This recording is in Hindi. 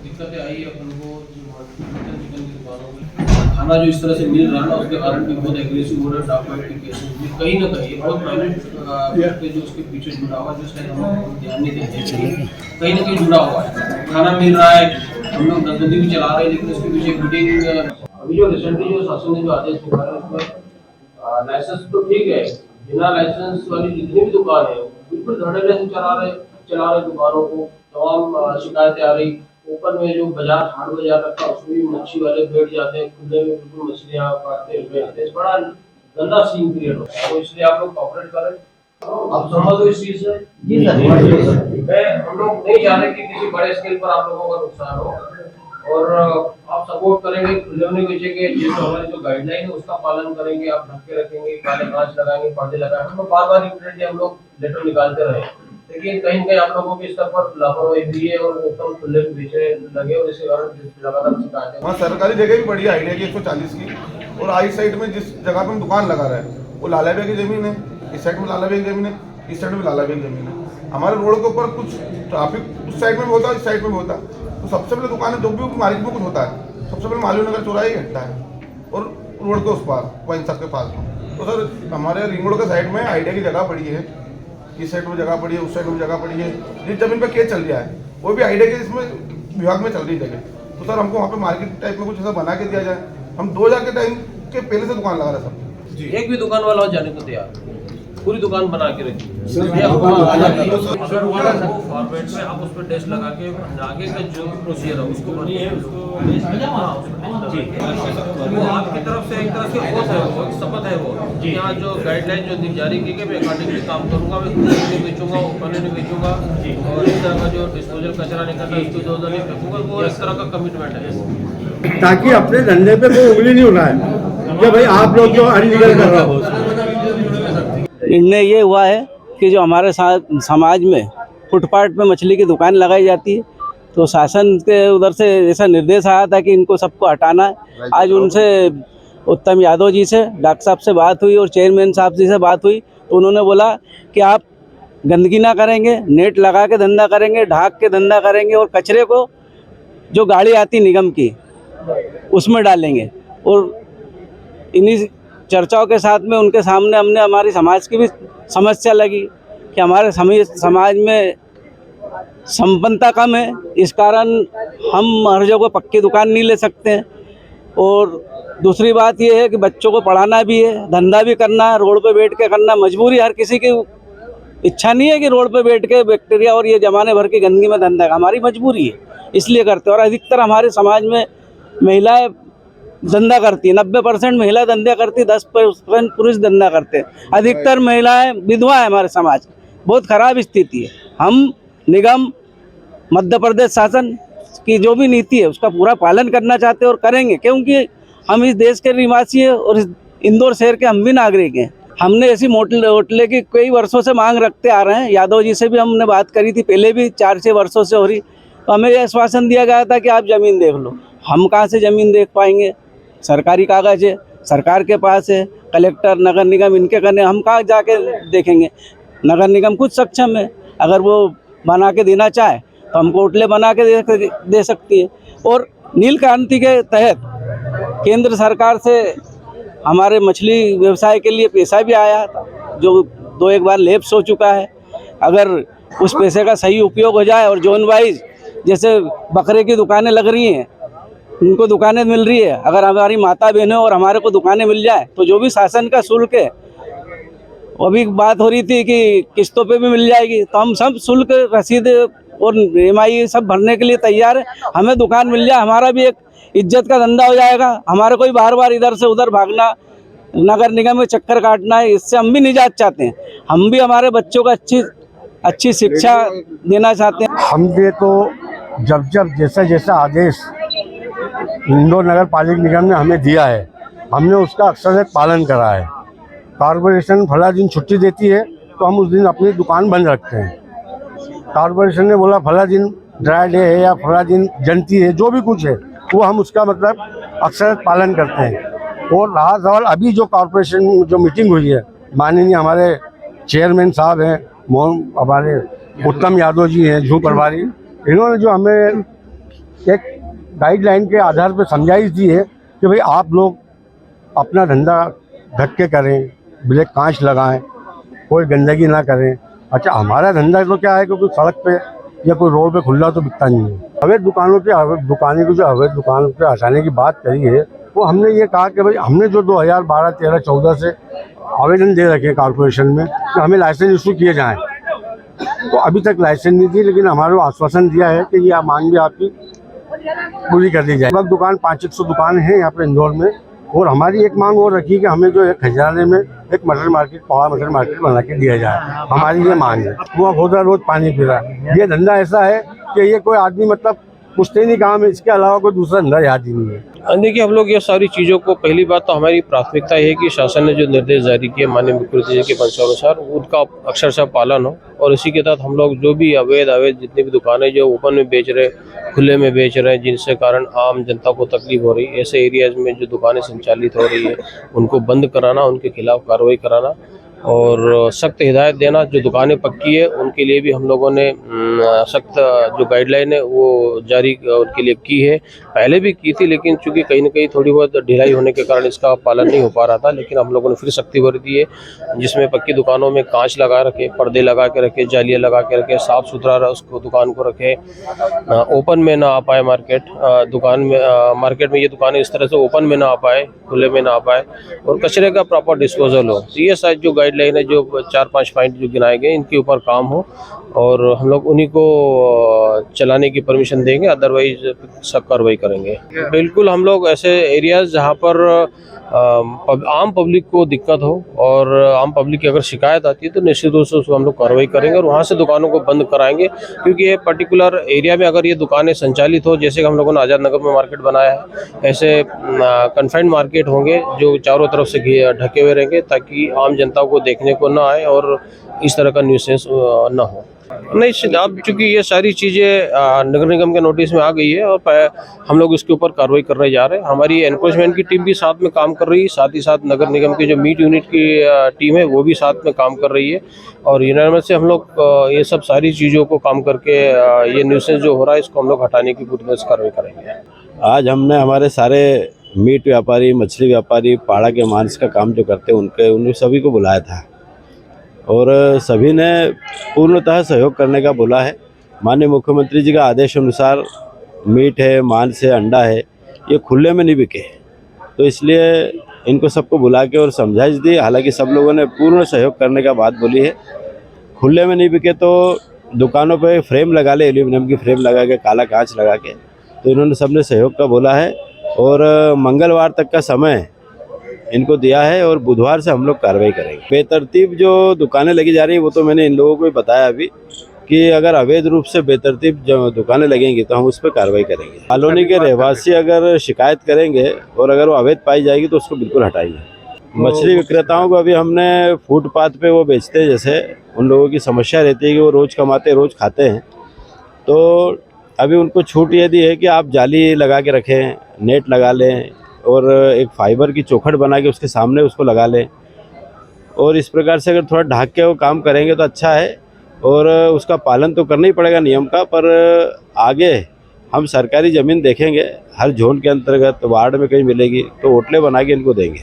दिक्कतें आई अपन को चिकन की दुकानों में खाना जो इस तरह से मिल रहा है ना, उसके कारण भी बहुत एग्रेसिव हो रहा है। डॉक्यूमेंट के केसेस भी कहीं ना कहीं बहुत प्राइवेट जो उसके पीछे जुड़ा हुआ है, जो शायद हम लोग ध्यान नहीं देते, कहीं ना कहीं जुड़ा हुआ है। खाना मिल रहा है, हम लोग गंदगी भी चला रहे हैं, लेकिन उसके पीछे मीटिंग अभी जो रिसेंटली जो शासन ने जो आदेश निकाला उसमें लाइसेंस तो ठीक है, बिना लाइसेंस वाली जितनी भी दुकान है बिल्कुल धड़ल्ले से चला रहे दुकानों को। तमाम शिकायतें आ रही। ऊपर में जो बाजार हाट बाजार रखा उसमें भी मच्छी वाले बैठ जाते हैं, खुले में बिल्कुल मछलियाँ काटते हैं, बेचते हैं। बड़ा गंदा सीन क्रिएट होता है, तो इसलिए आप लोग कॉपरेट करें। आप समझ इस चीज से? जी सर। हम लोग नहीं चाहते कि किसी बड़े स्केल पर आप लोगों का नुकसान हो, और आप सपोर्ट करेंगे खुले होने बेचेंगे, जो हमारी जो गाइडलाइन है उसका पालन करेंगे। आप ढक के रखेंगे, काले कांच लगाएंगे, पर्दे लगाएंगे। हम लोग बार रिपीटेडली हम लोग लेटर निकालते रहे, लेकिन कहीं कहीं आप लोगों के स्तर पर लापरवाही हुई है और एकदम खुले बेचने लगे, और इसके कारण लगातार शिकायतें। वहाँ सरकारी जगह भी बढ़िया आइडिया की 140 की, और आई साइड में जिस जगह पे हम दुकान लगा रहे हैं वो लाला बेग की जमीन है, इस साइड में लाला बेग की जमीन है, इस साइड में लाला बेग की जमीन है। हमारे रोड के ऊपर कुछ ट्रैफिक उस साइड में भी होता है, इस साइड में भी होता है। तो सबसे पहले दुकान है, जो भी मार्केट में कुछ होता है, सबसे पहले मालवीय नगर चौराहे घटता है, और रोड के उस पार वाइन सब के पास में। तो सर हमारे रिंग रोड के साइड में आइडिया की जगह पड़ी है, इस साइड में जगह पड़ी है, उस साइड में जगह पड़ी है। जिस जमीन पे केस चल रहा है वो भी आइडिया के इसमें विभाग में चल रही जगह। तो सर हमको वहाँ पे मार्केट टाइप में कुछ ऐसा बना के दिया जाए। हम 2000 के टाइम के पहले से दुकान लगा रहे सब जी। एक भी दुकान वाला जाने को तैयार, पूरी दुकान बना के रखी। फॉर्मेट में आप उस पर डेस्क लगा के आगे का जो प्रोसीजर है उसको बनिए, उसको आपकी तरफ से एक तरह से ओथ है, वो शपथ है वो, यहाँ जो गाइडलाइन जो जारी की गई मैं अकॉर्डिंगली काम करूंगा, मैं खुले नहीं बेचूंगा, ओपन नहीं बेचूंगा, और इस तरह का जो डिस्पोजल कचरा निकलता है उसको इधर नहीं फेंकूंगा। वो इस तरह का कमिटमेंट है, ताकि अपने धंधे पे कोई उंगली नहीं उठाए कि भाई आप लोग जो अनलीगल कर रहे हो। निर्णय ये हुआ है कि जो हमारे समाज में फुटपाथ पे मछली की दुकान लगाई जाती है, तो शासन के उधर से ऐसा निर्देश आया था कि इनको सबको हटाना है। आज उनसे उत्तम यादव जी से, डॉक्टर साहब से बात हुई और चेयरमैन साहब जी से बात हुई, तो उन्होंने बोला कि आप गंदगी ना करेंगे, नेट लगा के धंधा करेंगे, ढाक के धंधा करेंगे, और कचरे को जो गाड़ी आती निगम की उसमें डालेंगे। और इन्हीं चर्चाओं के साथ में उनके सामने हमने हमारी समाज की भी समस्या लगी कि हमारे समाज में संपन्नता कम है, इस कारण हम हर जगह पक्की दुकान नहीं ले सकते हैं। और दूसरी बात ये है कि बच्चों को पढ़ाना भी है, धंधा भी करना है, रोड पे बैठ के करना मजबूरी, हर किसी की इच्छा नहीं है कि रोड पे बैठ के बैक्टीरिया और ये जमाने भर की गंदगी में धंधा, हमारी मजबूरी है इसलिए करते हैं। और अधिकतर हमारे समाज में महिलाएं धंधा करती है, 90% महिला धंधा करती, 10% पुरुष धंधा करते हैं। अधिकतर महिलाएं विधवा है हमारे समाज, बहुत खराब स्थिति है। हम निगम, मध्य प्रदेश शासन की जो भी नीति है उसका पूरा पालन करना चाहते हैं और करेंगे, क्योंकि हम इस देश के निवासी हैं और इस इंदौर शहर के हम भी नागरिक हैं। हमने ऐसी होटले की कई वर्षों से मांग रखते आ रहे हैं। यादव जी से भी हमने बात करी थी, पहले भी 4-6 वर्षों से हो रही, तो हमें यह आश्वासन दिया गया था कि आप ज़मीन देख लो। हम कहाँ से ज़मीन देख पाएंगे? सरकारी कागज़ है, सरकार के पास है, कलेक्टर, नगर निगम इनके करने, हम कहाँ जाके देखेंगे? नगर निगम खुद सक्षम है, अगर वो बना के देना चाहे तो हमको होटलें बना के दे सकती है। और नील क्रांति के तहत केंद्र सरकार से हमारे मछली व्यवसाय के लिए पैसा भी आया, जो 2-1 बार लैप्स हो चुका है। अगर उस पैसे का सही उपयोग हो जाए और जोन वाइज जैसे बकरे की दुकानें लग रही हैं, उनको दुकानें मिल रही है, अगर हमारी माता बहनों और हमारे को दुकानें मिल जाए तो जो भी शासन का शुल्क है, अभी बात हो रही थी कि किस्तों पे भी मिल जाएगी, तो हम सब शुल्क, रसीद और EMI सब भरने के लिए तैयार है। हमें दुकान मिल जाए, हमारा भी एक इज्जत का धंधा हो जाएगा। हमारे कोई बार इधर से उधर भागना, नगर निगम में चक्कर काटना है, इससे हम भी निजात चाहते हैं। हम भी हमारे बच्चों को अच्छी शिक्षा देना चाहते हैं। हम ये तो जब जैसा आदेश इंदौर नगर पालिका निगम ने हमें दिया है, हमने उसका अक्सर पालन करा है। कॉरपोरेशन फला दिन छुट्टी देती है तो हम उस दिन अपनी दुकान बंद रखते हैं। कॉरपोरेशन ने बोला फला दिन ड्राई डे है या फला दिन जयंती है, जो भी कुछ है वो हम उसका मतलब अक्सर पालन करते हैं। और रहा सवाल अभी जो कॉरपोरेशन जो मीटिंग हुई है, माननीय हमारे चेयरमैन साहब हैं, हमारे उत्तम यादव जी हैं, जू प्रभारी, इन्होंने जो हमें एक गाइडलाइन के आधार पर समझाइश दी है कि भाई आप लोग अपना धंधा ढक के करें, ब्लैक कांच लगाएं, कोई गंदगी ना करें। अच्छा, हमारा धंधा तो क्या है कि कोई सड़क पे या कोई रोड पे खुला तो बिकता नहीं है। अवैध दुकानों के दुकानी को जो अवैध दुकानों पे हटाने की बात करी है, वो हमने ये कहा कि भाई हमने जो 2012, 13, 14 से आवेदन दे रखे कॉर्पोरेशन में कि हमें लाइसेंस इशू किए जाएं, तो अभी तक लाइसेंस नहीं दी, लेकिन हमारे को आश्वासन दिया है कि ये मांग भी आपकी पूरी कर दी जाए। लगभग दुकान 500 दुकान है यहाँ पे इंदौर में, और हमारी एक मांग और रखी कि हमें जो है खजाने में एक मटर मार्केट, पवा मटर मार्केट बना के दिया जाए। हमारी ये मांग है। कुआं खोदा रोज पानी पी रहा है, ये धंधा ऐसा है कि ये कोई आदमी मतलब पुश्तैनी काम है, इसके अलावा कोई दूसरा धंधा याद ही नहीं है। देखिए, हम लोग ये सारी चीज़ों को, पहली बात तो हमारी प्राथमिकता है कि शासन ने जो निर्देश जारी किए माननीय मुख्यमंत्री जी के पंचानुसार, उनका अक्षरशः पालन हो। और इसी के तहत हम लोग जो भी अवैध जितनी भी दुकानें जो ओपन में बेच रहे, खुले में बेच रहे हैं, जिनसे कारण आम जनता को तकलीफ हो रही है, ऐसे एरियाज में जो दुकानें संचालित हो रही है उनको बंद कराना, उनके खिलाफ कार्रवाई कराना और सख्त हिदायत देना। जो दुकानें पक्की है उनके लिए भी हम लोगों ने सख्त जो गाइडलाइन है वो जारी उनके लिए की है। पहले भी की थी, लेकिन चूंकि कहीं ना कहीं थोड़ी बहुत ढिलाई होने के कारण इसका पालन नहीं हो पा रहा था, लेकिन हम लोगों ने फिर सख्ती बरती है, जिसमें पक्की दुकानों में कांच लगा रखे, पर्दे लगा के रखे, जालियाँ लगा के रखे, साफ़ सुथरा उसको दुकान को रखे, ओपन में ना आ पाए मार्केट में ये दुकानें इस तरह से ओपन में ना आ पाए, खुले में ना आ पाए, और कचरे का प्रॉपर डिस्पोजल हो। तो ये शायद जो गाइडलाइन है, जो 4-5 पॉइंट जो गिनाए गए, इनके ऊपर काम हो और हम लोग उन्हीं को चलाने की परमिशन देंगे, अदरवाइज सब कार्रवाई करेंगे। बिल्कुल, हम लोग ऐसे एरियाज जहाँ पर आम पब्लिक को दिक्कत हो और आम पब्लिक की अगर शिकायत आती है तो निश्चित रूप से उसको हम लोग कार्रवाई करेंगे और वहाँ से दुकानों को बंद कराएंगे। क्योंकि ये पर्टिकुलर एरिया में अगर ये दुकानें संचालित हो, जैसे हम लोगों ने आज़ाद नगर में मार्केट बनाया है, ऐसे कन्फाइंड मार्केट होंगे जो चारों तरफ से ढके हुए रहेंगे, ताकि आम जनता को देखने को ना आए और इस तरह का न्यूसेंस ना हो। नहीं, अब चूंकि ये सारी चीज़ें नगर निगम के नोटिस में आ गई है और हम लोग इसके ऊपर कार्रवाई करने जा रहे हैं। हमारी एनफोर्समेंट की टीम भी साथ में काम कर रही है, साथ ही साथ नगर निगम की जो मीट यूनिट की टीम है वो भी साथ में काम कर रही है, और यूनानिमस से हम लोग ये सब सारी चीज़ों को काम करके ये न्यूसेंस जो हो रहा है इसको हम लोग हटाने की पूरी तरह से कार्रवाई करेंगे। आज हमने हमारे सारे मीट व्यापारी, मछली व्यापारी, पाड़ा के मांस का काम जो करते हैं उन सभी को बुलाया था और सभी ने पूर्णतः सहयोग करने का बोला है। माननीय मुख्यमंत्री जी का आदेश अनुसार मीट है, मांस है, अंडा है, ये खुले में नहीं बिके, तो इसलिए इनको सबको बुला के और समझाइश दी। हालांकि सब लोगों ने पूर्ण सहयोग करने का बात बोली है। खुले में नहीं बिके तो दुकानों पे फ्रेम लगा ले, एल्यूमिनियम की फ्रेम लगा के, काला कांच लगा के, तो इन्होंने सबने सहयोग का बोला है और मंगलवार तक का समय इनको दिया है और बुधवार से हम लोग कार्रवाई करेंगे। बेतरतीब जो दुकानें लगी जा रही है वो तो मैंने इन लोगों को ही बताया अभी कि अगर अवैध रूप से बेतरतीब जो दुकानें लगेंगी तो हम उस पर कार्रवाई करेंगे। कॉलोनी के रहवासी अगर शिकायत करेंगे और अगर वो अवैध पाई जाएगी तो उसको बिल्कुल हटाएंगे। मछली विक्रेताओं को अभी हमने फुटपाथ पे वो बेचते हैं, जैसे उन लोगों की समस्या रहती है कि वो रोज़ कमाते रोज़ खाते हैं, तो अभी उनको छूट ये दी है कि आप जाली लगा के रखें, नेट लगा लें और एक फाइबर की चौखट बना के उसके सामने उसको लगा लें, और इस प्रकार से अगर थोड़ा ढाक के वो काम करेंगे तो अच्छा है। और उसका पालन तो करना ही पड़ेगा नियम का, पर आगे हम सरकारी ज़मीन देखेंगे, हर जोन के अंतर्गत वार्ड में कहीं मिलेगी तो होटलें बना के इनको देंगे।